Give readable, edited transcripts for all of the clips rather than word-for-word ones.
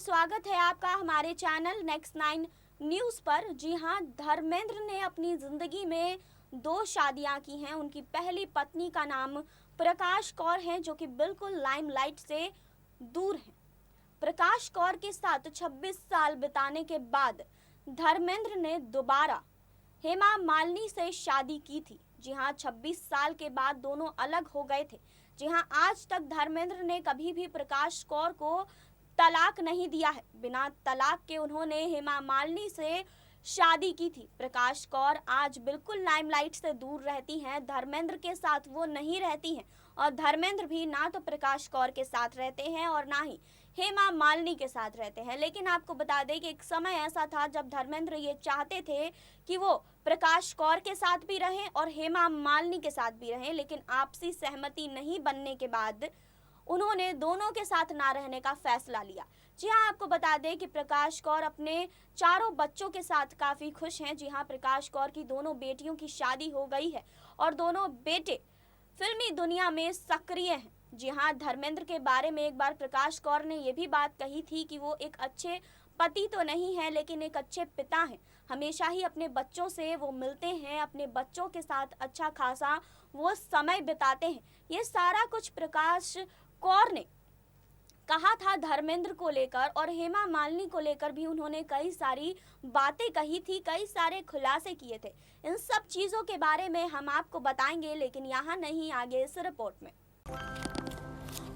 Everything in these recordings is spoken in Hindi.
स्वागत है आपका हमारे चैनल नेक्स्ट 9 न्यूज़ पर। जी हां, धर्मेंद्र ने अपनी ज़िंदगी में 2 शादियां की हैं। उनकी पहली पत्नी का नाम प्रकाश कौर है, जो कि बिल्कुल लाइमलाइट से दूर है। प्रकाश कौर के साथ 26 साल बिताने के बाद धर्मेंद्र ने दोबारा हेमा मालिनी से शादी की थी। जी हां, 26 साल के बाद दोनों अलग हो गए थे। जी हां, आज तक धर्मेंद्र ने कभी भी प्रकाश कौर को तलाक नहीं दिया है। बिना तलाक के उन्होंने हेमा मालिनी से शादी की थी। प्रकाश कौर आज बिल्कुल लाइमलाइट से दूर रहती हैं। धर्मेंद्र के साथ वो नहीं रहती हैं और धर्मेंद्र भी ना तो प्रकाश कौर के साथ रहते हैं और ना ही हेमा मालिनी के साथ रहते हैं। लेकिन आपको बता दें कि एक समय ऐसा था जब धर्मेंद्र ये चाहते थे कि वो प्रकाश कौर के साथ भी रहें और हेमा मालिनी के साथ भी रहें, लेकिन आपसी सहमति नहीं बनने के बाद उन्होंने दोनों के साथ ना रहने का फैसला लिया। जी हाँ, आपको बता दें कि प्रकाश कौर अपने 4 बच्चों के साथ काफ़ी खुश हैं। जी हाँ, प्रकाश कौर की दोनों बेटियों की शादी हो गई है और दोनों बेटे फिल्मी दुनिया में सक्रिय हैं। जी हाँ, धर्मेंद्र के बारे में एक बार प्रकाश कौर ने ये भी बात कही थी कि वो एक अच्छे पति तो नहीं है, लेकिन एक अच्छे पिता हैं। हमेशा ही अपने बच्चों से वो मिलते हैं, अपने बच्चों के साथ अच्छा खासा वो समय बिताते हैं। ये सारा कुछ प्रकाश कौर ने कहा था धर्मेंद्र को लेकर, और हेमा मालिनी को लेकर भी उन्होंने कई सारी बातें कही थी, कई सारे खुलासे किए थे। इन सब चीज़ों के बारे में हम आपको बताएंगे, लेकिन यहाँ नहीं, आगे इस रिपोर्ट में।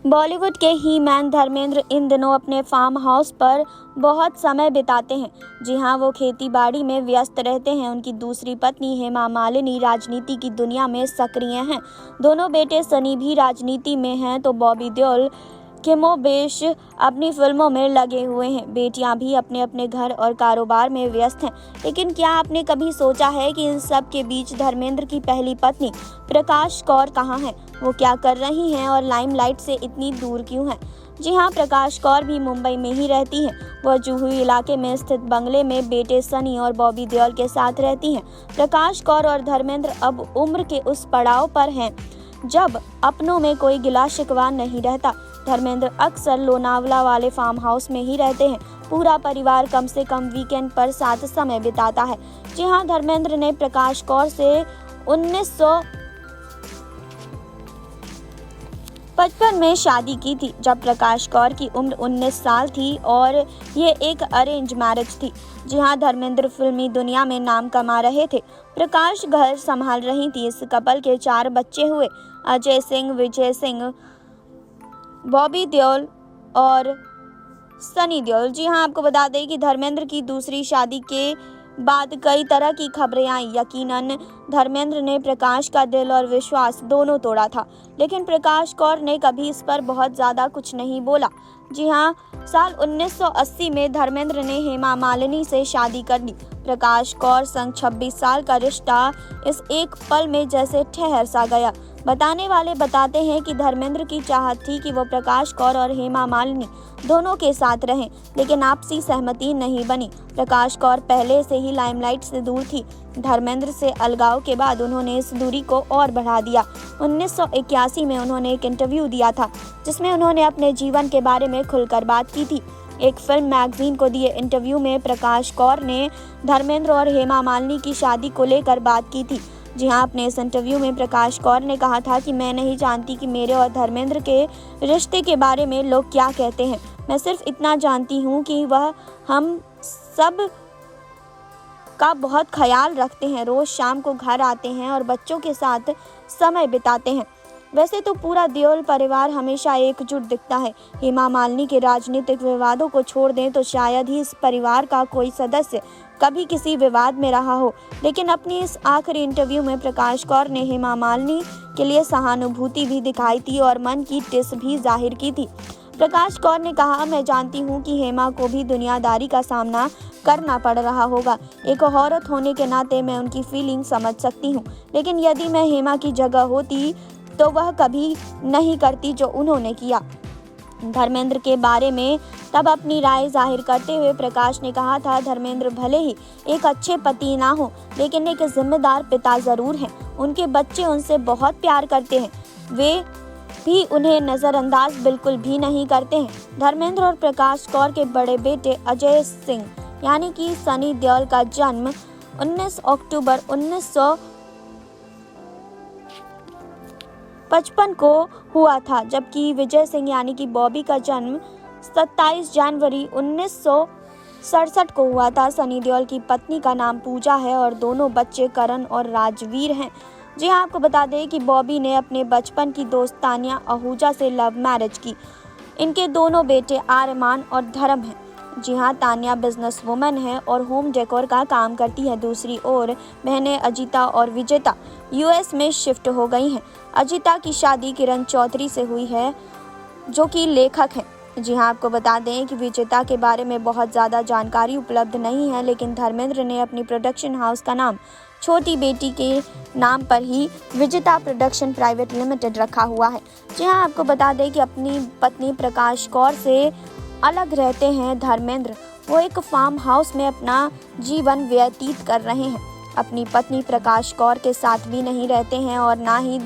बॉलीवुड के ही मैन धर्मेंद्र इन दिनों अपने फार्म हाउस पर बहुत समय बिताते हैं। जी हाँ, वो खेती बाड़ी में व्यस्त रहते हैं। उनकी दूसरी पत्नी हेमा मालिनी राजनीति की दुनिया में सक्रिय हैं। दोनों बेटे सनी भी राजनीति में हैं, तो बॉबी देओल केमोबेश अपनी फिल्मों में लगे हुए हैं। बेटियां भी अपने अपने घर और कारोबार में व्यस्त हैं। लेकिन क्या आपने कभी सोचा है कि इन सब के बीच धर्मेंद्र की पहली पत्नी प्रकाश कौर कहाँ है? वो क्या कर रही हैं और लाइमलाइट से इतनी दूर क्यों हैं? जी हाँ, प्रकाश कौर भी मुंबई में ही रहती हैं। वह जुहू इलाके में स्थित बंगले में बेटे सनी और बॉबी देओल के साथ रहती हैं। प्रकाश कौर और धर्मेंद्र अब उम्र के उस पड़ाव पर हैं जब अपनों में कोई गिला शिकवा नहीं रहता। धर्मेंद्र अक्सर लोनावला वाले फार्म हाउस में ही रहते हैं। पूरा परिवार कम से कम वीकेंड पर साथ समय बिताता है। जी हाँ, धर्मेंद्र ने प्रकाश कौर से 1955 में शादी की थी, जब प्रकाश कौर की उम्र 19 साल थी और ये एक अरेंज मैरिज थी। जी हाँ, धर्मेंद्र फिल्मी दुनिया में नाम कमा रहे थे। प्रकाश घर संभाल रही थी। इस कपल के 4 बच्चे हुए, अजय सिंह, विजय सिंह, बॉबी देओल और सनी देओल। जी हाँ, आपको बता दें कि धर्मेंद्र की दूसरी शादी के बाद कई तरह की खबरें आई। यकीनन धर्मेंद्र ने प्रकाश का दिल और विश्वास दोनों तोड़ा था, लेकिन प्रकाश कौर ने कभी इस पर बहुत ज़्यादा कुछ नहीं बोला। जी हाँ, साल 1980 में धर्मेंद्र ने हेमा मालिनी से शादी कर ली। प्रकाश कौर संग 26 साल का रिश्ता इस एक पल में जैसे ठहर सा गया। बताने वाले बताते हैं कि धर्मेंद्र की चाहत थी कि वो प्रकाश कौर और हेमा मालिनी दोनों के साथ रहें, लेकिन आपसी सहमति नहीं बनी। प्रकाश कौर पहले से ही लाइमलाइट से दूर थी। धर्मेंद्र से अलगाव के बाद उन्होंने इस दूरी को और बढ़ा दिया। 1981 में उन्होंने एक इंटरव्यू दिया था, जिसमें उन्होंने अपने जीवन के बारे में खुलकर बात की थी। एक फिल्म मैगजीन को दिए इंटरव्यू में प्रकाश कौर ने धर्मेंद्र और हेमा मालिनी की शादी को लेकर बात की थी। जी हाँ, अपने इस इंटरव्यू में प्रकाश कौर ने कहा था कि मैं नहीं जानती कि मेरे और धर्मेंद्र के रिश्ते के बारे में लोग क्या कहते हैं। मैं सिर्फ इतना जानती हूँ कि वह हम सब का बहुत ख्याल रखते हैं, रोज़ शाम को घर आते हैं और बच्चों के साथ समय बिताते हैं। वैसे तो पूरा देओल परिवार हमेशा एकजुट दिखता है। हेमा मालिनी के राजनीतिक विवादों को छोड़ दें तो शायद ही इस परिवार का कोई सदस्य कभी किसी विवाद में रहा हो, लेकिन अपनी इस आखिरी इंटरव्यू में प्रकाश कौर ने हेमा मालिनी के लिए सहानुभूति भी दिखाई थी और मन की टिस भी जाहिर की थी। प्रकाश कौर ने कहा, मैं जानती हूँ कि हेमा को भी दुनियादारी का सामना करना पड़ रहा होगा। एक औरत होने के नाते मैं उनकी फीलिंग समझ सकती हूँ, लेकिन यदि मैं हेमा की जगह होती तो वह कभी नहीं करती जो उन्होंने किया। धर्मेंद्र के बारे में तब अपनी राय जाहिर करते हुए प्रकाश ने कहा था, धर्मेंद्र भले ही एक अच्छे पति ना हो, लेकिन एक जिम्मेदार पिता जरूर हैं। उनके बच्चे उनसे बहुत प्यार करते हैं। वे भी उन्हें नज़रअंदाज बिल्कुल भी नहीं करते हैं। धर्मेंद्र और प्रकाश कौर के बड़े बेटे अजय सिंह यानी कि सनी देओल का जन्म 19 अक्टूबर 1955 को हुआ था, जबकि विजय सिंह यानी कि बॉबी का जन्म 27 जनवरी 1967 को हुआ था। सनी देओल की पत्नी का नाम पूजा है और दोनों बच्चे करण और राजवीर हैं। जी हाँ, आपको बता दें कि बॉबी ने अपने बचपन की दोस्त तान्या आहूजा से लव मैरिज की। इनके दोनों बेटे आर्यमान और धर्म हैं। जी हाँ, तान्या बिजनेस वुमन है और होम डेकोर का काम करती है। दूसरी ओर बहनें अजिता और विजेता यूएस में शिफ्ट हो गई हैं। अजिता की शादी किरण चौधरी से हुई है जो कि लेखक हैं। जी हाँ, आपको बता दें कि विजेता के बारे में बहुत ज़्यादा जानकारी उपलब्ध नहीं है, लेकिन धर्मेंद्र ने अपनी प्रोडक्शन हाउस का नाम छोटी बेटी के नाम पर ही विजेता प्रोडक्शन प्राइवेट लिमिटेड रखा हुआ है। जी हाँ, आपको बता दें कि अपनी पत्नी प्रकाश कौर से अलग रहते हैं धर्मेंद्र। वो एक फार्म हाउस में अपना जीवन व्यतीत कर रहे हैं। अपनी पत्नी प्रकाश कौर के साथ भी नहीं रहते हैं और ना ही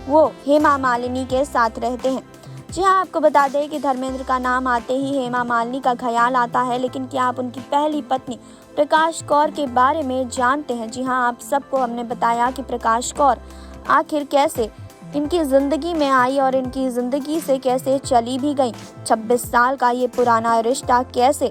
वो हेमा मालिनी के साथ रहते हैं। जी हाँ, आपको बता दें कि धर्मेंद्र का नाम आते ही हेमा मालिनी का ख्याल आता है, लेकिन क्या आप उनकी पहली पत्नी प्रकाश कौर के बारे में जानते हैं? जी हाँ, आप सबको हमने बताया कि प्रकाश कौर आखिर कैसे इनकी ज़िंदगी में आई और इनकी ज़िंदगी से कैसे चली भी गई। 26 साल का ये पुराना रिश्ता कैसे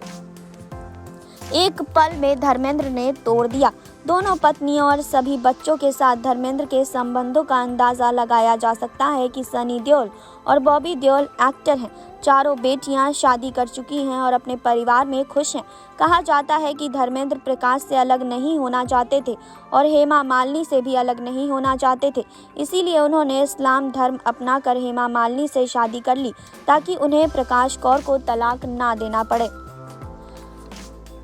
एक पल में धर्मेंद्र ने तोड़ दिया। दोनों पत्नियों और सभी बच्चों के साथ धर्मेंद्र के संबंधों का अंदाज़ा लगाया जा सकता है कि सनी देओल और बॉबी देओल एक्टर हैं। चारों बेटियां शादी कर चुकी हैं और अपने परिवार में खुश हैं। कहा जाता है कि धर्मेंद्र प्रकाश से अलग नहीं होना चाहते थे और हेमा मालिनी से भी अलग नहीं होना चाहते थे। इसीलिए उन्होंने इस्लाम धर्म अपनाकर हेमा मालिनी से शादी कर ली ताकि उन्हें प्रकाश कौर को तलाक ना देना पड़े।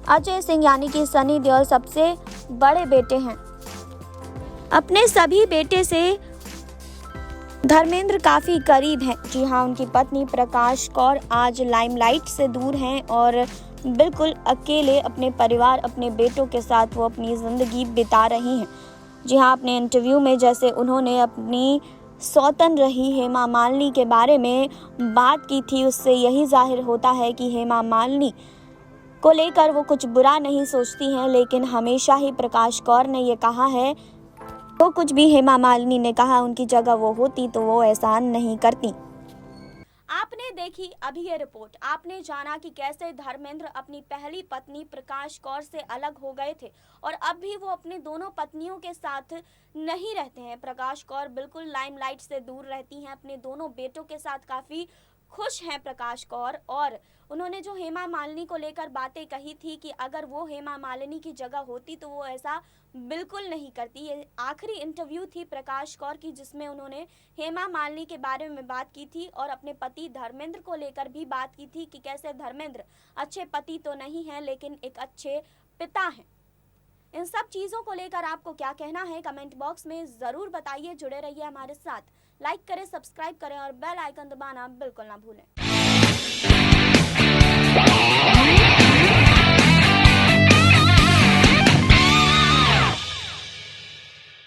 अजय सिंह यानी कि सनी देओल सबसे बड़े बेटे हैं। अपने सभी बेटे से धर्मेंद्र काफ़ी करीब हैं। जी हाँ, उनकी पत्नी प्रकाश कौर आज लाइमलाइट से दूर हैं और बिल्कुल अकेले अपने परिवार अपने बेटों के साथ वो अपनी ज़िंदगी बिता रही हैं। जी हाँ, अपने इंटरव्यू में जैसे उन्होंने अपनी सौतन रही हेमा मालिनी के बारे में बात की थी, उससे यही जाहिर होता है कि हेमा मालिनी को लेकर वो कुछ बुरा नहीं सोचती हैं, लेकिन हमेशा ही प्रकाश कौर ने ये कहा है वो कुछ भी हेमा मालिनी ने कहा उनकी जगह वो होती तो वो ऐसा नहीं करती। आपने देखी अभी ये रिपोर्ट, आपने जाना कि कैसे धर्मेंद्र अपनी पहली पत्नी प्रकाश कौर से अलग हो गए थे और अब भी वो अपनी दोनों पत्नियों के साथ नहीं रहते हैं। प्रकाश कौर बिल्कुल लाइमलाइट से दूर रहती हैं, अपने दोनों बेटों के साथ काफ़ी खुश हैं प्रकाश कौर। और उन्होंने जो हेमा मालिनी को लेकर बातें कही थी कि अगर वो हेमा मालिनी की जगह होती तो वो ऐसा बिल्कुल नहीं करती। ये आखिरी इंटरव्यू थी प्रकाश कौर की जिसमें उन्होंने हेमा मालिनी के बारे में बात की थी और अपने पति धर्मेंद्र को लेकर भी बात की थी कि कैसे धर्मेंद्र अच्छे पति तो नहीं हैं लेकिन एक अच्छे पिता हैं। इन सब चीज़ों को लेकर आपको क्या कहना है कमेंट बॉक्स में ज़रूर बताइए। जुड़े रहिए हमारे साथ, लाइक करें, सब्सक्राइब करें और बेल आइकन दबाना बिल्कुल ना भूलें।